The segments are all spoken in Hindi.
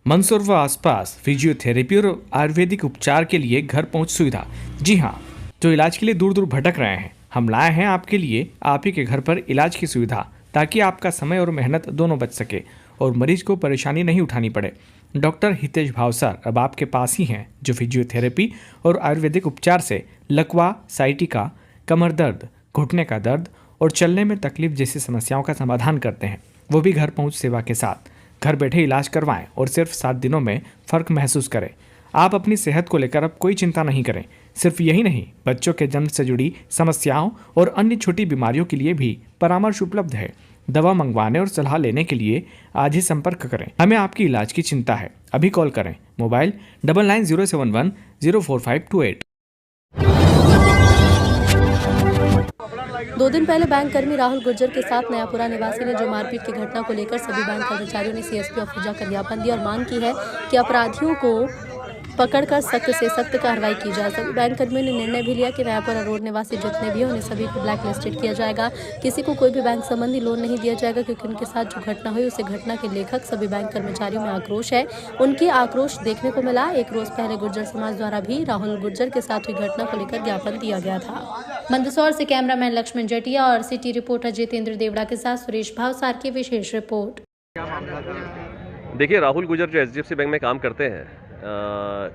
मंदसौर व आसपास फिजियोथेरेपी और आयुर्वेदिक उपचार के लिए घर पहुंच सुविधा। जी हाँ, जो इलाज के लिए दूर दूर भटक रहे हैं, हम लाए हैं आपके लिए आप ही के घर पर इलाज की सुविधा, ताकि आपका समय और मेहनत दोनों बच सके और मरीज को परेशानी नहीं उठानी पड़े। डॉक्टर हितेश भावसार अब आपके पास ही हैं, जो फिजियोथेरेपी और आयुर्वेदिक उपचार से लकवा, साइटिका, कमर दर्द, घुटने का दर्द और चलने में तकलीफ जैसी समस्याओं का समाधान करते हैं, वो भी घर पहुंच सेवा के साथ। घर बैठे इलाज करवाएं और सिर्फ 7 दिनों में फ़र्क महसूस करें। आप अपनी सेहत को लेकर अब कोई चिंता नहीं करें। सिर्फ यही नहीं, बच्चों के जन्म से जुड़ी समस्याओं और अन्य छोटी बीमारियों के लिए भी परामर्श उपलब्ध है। दवा मंगवाने और सलाह लेने के लिए आज ही संपर्क करें। हमें आपकी इलाज की चिंता है, अभी कॉल करें। मोबाइल 9907104528। दो दिन पहले बैंक कर्मी राहुल गुर्जर के साथ नयापुरा निवासी ने जो मारपीट की घटना को लेकर सभी बैंक कर्मचारियों ने सीएसपी अफरोजा का ज्ञापन दिया और मांग की है कि अपराधियों को पकड़कर सख्त से सख्त कार्रवाई की जाए। सभी बैंक कर्मियों ने निर्णय भी लिया कि नयापुरा रोड निवासी जितने भी हैं उन्हें सभी को ब्लैक लिस्टेड किया जाएगा। किसी को कोई भी बैंक संबंधी लोन नहीं दिया जाएगा, क्योंकि उनके साथ जो घटना हुई उसे घटना के लेखक सभी बैंक कर्मचारियों में आक्रोश है। उनकी आक्रोश देखने को मिला। एक रोज पहले गुर्जर समाज द्वारा भी राहुल गुर्जर के साथ हुई घटना को लेकर ज्ञापन दिया गया था। मंदसौर से कैमरामैन लक्ष्मण जटिया और सिटी रिपोर्टर जितेंद्र देवड़ा के साथ सुरेश भावसार की विशेष रिपोर्ट। देखिए, राहुल गुर्जर जो एचडीएफसी बैंक में काम करते हैं,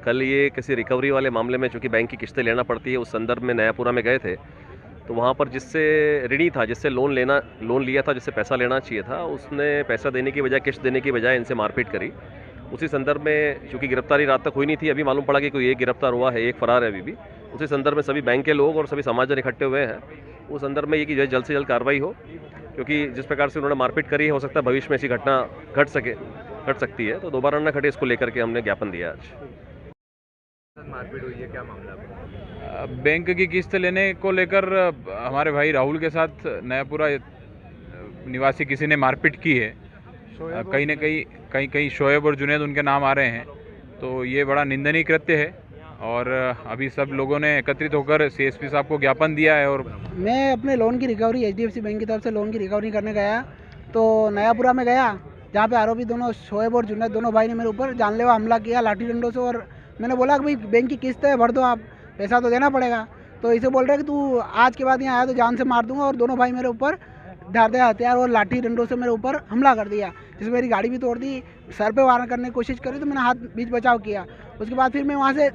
कल ये किसी रिकवरी वाले मामले में, चूँकि बैंक की किस्तें लेना पड़ती है, उस संदर्भ में नयापुरा में गए थे। तो वहाँ पर जिससे ऋणी था, जिससे लोन लिया था, जिससे पैसा लेना चाहिए था, उसने पैसा देने की बजाय, किस्त देने की बजाय इनसे मारपीट करी। उसी संदर्भ में, चूँकि गिरफ्तारी रात तक हुई नहीं थी, अभी मालूम पड़ा कि कोई एक गिरफ्तार हुआ है, एक फरार है अभी भी। उसी संदर्भ में सभी बैंक के लोग और सभी समाजजन इकट्ठे हुए हैं। उस संदर्भ में ये कि जल्द से जल्द कार्रवाई हो, क्योंकि जिस प्रकार से उन्होंने मारपीट करी है, हो सकता है भविष्य में ऐसी घटना घट सकती है, तो दोबारा न घटे, इसको लेकर के हमने ज्ञापन दिया आज। मारपीट हुई है, क्या मामला? बैंक की किस्त लेने को लेकर हमारे भाई राहुल के साथ नयापुरा निवासी किसी ने मारपीट की है। कहीं न कहीं शोएब और जुनैद उनके नाम आ रहे हैं, तो ये बड़ा निंदनीय कृत्य है। और अभी सब लोगों ने एकत्रित होकर सीएसपी साहब को ज्ञापन दिया है। और मैं अपने लोन की रिकवरी एचडीएफसी बैंक की तरफ से लोन की रिकवरी करने गया, तो नयापुरा में गया, जहाँ पे आरोपी दोनों शोएब और जुनैद दोनों भाई ने मेरे ऊपर जानलेवा हमला किया लाठी डंडों से। और मैंने बोला कि भाई बैंक की किस्त है, भर दो, आप पैसा तो देना पड़ेगा। तो इसे बोल रहे कि तू आज के बाद यहाँ आया तो जान से मार दूंगा। और दोनों भाई मेरे ऊपर धारदार हथियार और लाठी डंडों से मेरे ऊपर हमला कर दिया, जिसमें मेरी गाड़ी भी तोड़ दी। सर पे वार करने की कोशिश करी तो मैंने हाथ बीच बचाव किया। उसके बाद फिर मैं वहाँ से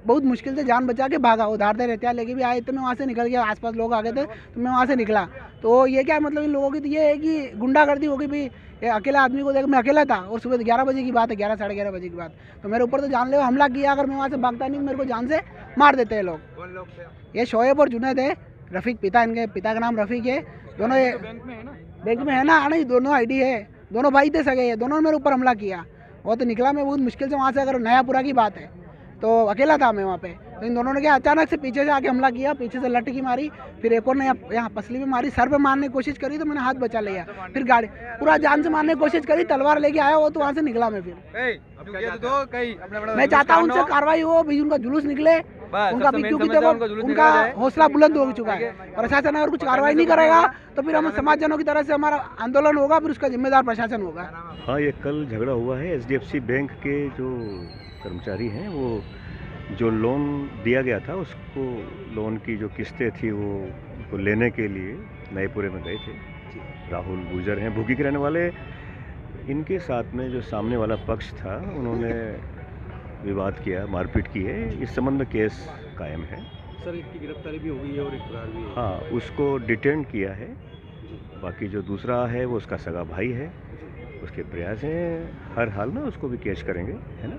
बहुत मुश्किल से जान बचा के भागा। वो धारदार हथियार लेके भी आए तो मैं वहाँ से निकल गया। आसपास लोग आ गए थे तो मैं वहाँ से निकला। तो ये क्या मतलब, इन लोगों की तो ये है कि गुंडागर्दी होगी भी। ये अकेला आदमी को देख, मैं अकेला था और सुबह 11 बजे की बात है, 11 साढ़े 11 बजे की बात। तो मेरे ऊपर तो जानलेवा हमला किया। अगर मैं वहाँ से भागता नहीं तो मेरे को जान से मार देते हैं लोग। कौन लोग थे? ये शोएब और जुनैद है, रफ़ीक पिता, इनके पिता का नाम रफ़ीक है। दोनों ये बैंक में है ना, नहीं दोनों आईडी है, दोनों भाई थे सगे हैं, दोनों ने मेरे ऊपर हमला किया। वो तो निकला मैं बहुत मुश्किल से वहाँ से। अगर नयापुरा की बात है तो अकेला था मैं वहाँ पे। तो इन दोनों ने क्या अचानक से पीछे से आके हमला किया, पीछे से लटकी मारी, फिर एक और ने यहाँ पसली में मारी, सर पे मारने की कोशिश करी तो मैंने हाथ बचा लिया। फिर गाड़ी पूरा जान से मारने की कोशिश करी, तलवार लेके आया वो, तो वहाँ से निकला मैं। फिर मैं चाहता हूँ उनसे कार्रवाई हो, भी उनका जुलूस निकले उनका भी, क्योंकि देखो उनका हौसला बुलंद हो चुका है। प्रशासन अगर कुछ कार्रवाई नहीं करेगा तो फिर हम समाजजनों की तरह से हमारा आंदोलन होगा, फिर उसका जिम्मेदार प्रशासन होगा। हाँ, ये कल झगड़ा हुआ है। एचडीएफसी बैंक के जो कर्मचारी हैं, वो जो लोन दिया गया था, उसको लोन की जो किस्तें थी वो लेने के लिए नएपुरे में गए थे। राहुल गुर्जर हैं, भूगी के रहने वाले। इनके साथ में जो सामने वाला पक्ष था, उन्होंने विवाद किया, मारपीट की है। इस संबंध में केस कायम है। सर, एक की गिरफ्तारी भी हो गई है और एक फरार भी है। हाँ, उसको डिटेन किया है। बाकी जो दूसरा है वो उसका सगा भाई है। उसके प्रयास हैं, हर हाल में उसको भी कैच करेंगे, है ना।